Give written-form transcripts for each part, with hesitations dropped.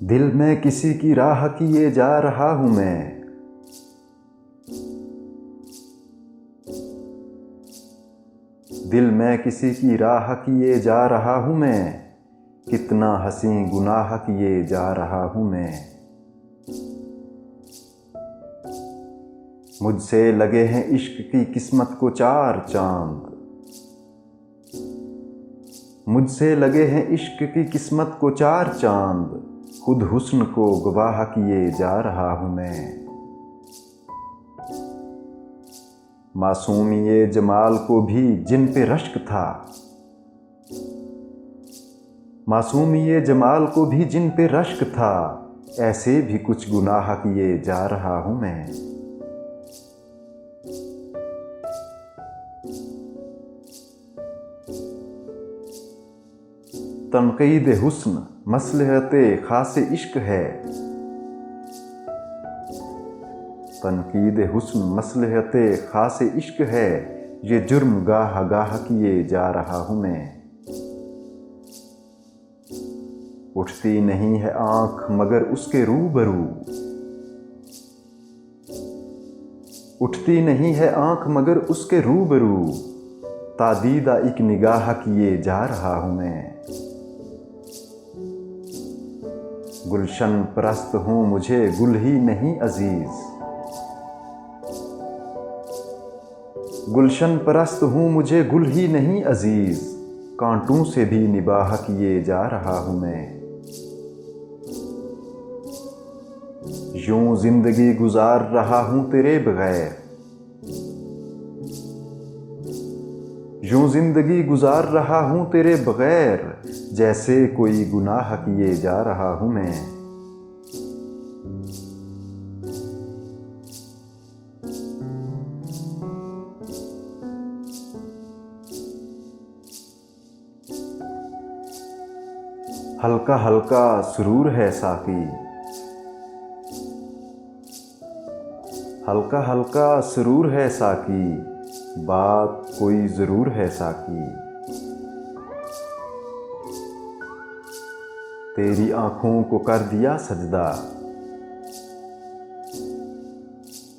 दिल में किसी की राह किए जा रहा हूं मैं। दिल में किसी की राह किए जा रहा हूं मैं। कितना हसीं गुनाह किए जा रहा हूं मैं। मुझसे लगे हैं इश्क की किस्मत को चार चांद। मुझसे लगे हैं इश्क की किस्मत को चार चांद। खुद हुस्न को गवाह किए जा रहा हूं मैं। मासूम ये जमाल को भी जिन पे रश्क था। मासूम ये जमाल को भी जिन पे रश्क था। ऐसे भी कुछ गुनाह किए जा रहा हूं मैं। तनकीद हुस्न मसलहते खासे इश्क है। तनकीद हुस्न मसलहते खासे इश्क है। ये जुर्म गाह गाह किए जा रहा हूं मैं। उठती नहीं है आंख मगर उसके रूबरू। उठती नहीं है आंख मगर उसके रूबरू। तादीदा एक निगाह किए जा रहा हूं मैं। गुलशन परस्त हूं मुझे गुल ही नहीं अजीज। गुलशन परस्त हूं मुझे गुल ही नहीं अजीज। कांटों से भी निबाह किए जा रहा हूं मैं। यूं जिंदगी गुजार रहा हूं तेरे बगैर। यूं जिंदगी गुजार रहा हूं तेरे बगैर। जैसे कोई गुनाह किए जा रहा हूं मैं। हल्का हल्का सुरूर है साकी। हल्का हल्का सुरूर है साकी। बात कोई जरूर है साकी। तेरी आंखों को कर दिया सजदा।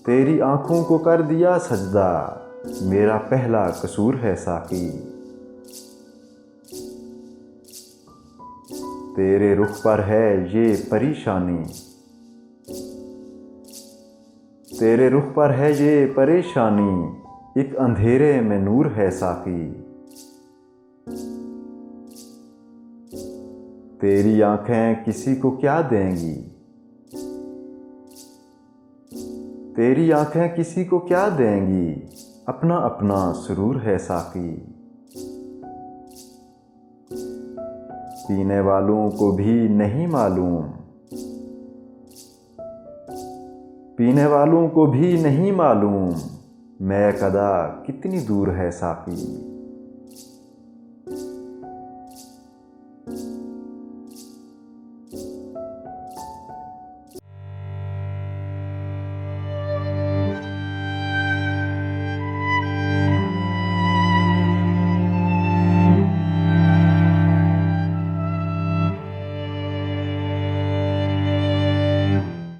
तेरी आंखों को कर दिया सजदा। मेरा पहला कसूर है साकी। तेरे रुख पर है ये परेशानी। तेरे रुख पर है ये परेशानी। एक अंधेरे में नूर है साकी। तेरी आंखें किसी को क्या देंगी। तेरी आंखें किसी को क्या देंगी। अपना अपना सुरूर है साकी। पीने वालों को भी नहीं मालूम। पीने वालों को भी नहीं मालूम। मैं कदा कितनी दूर है साकी।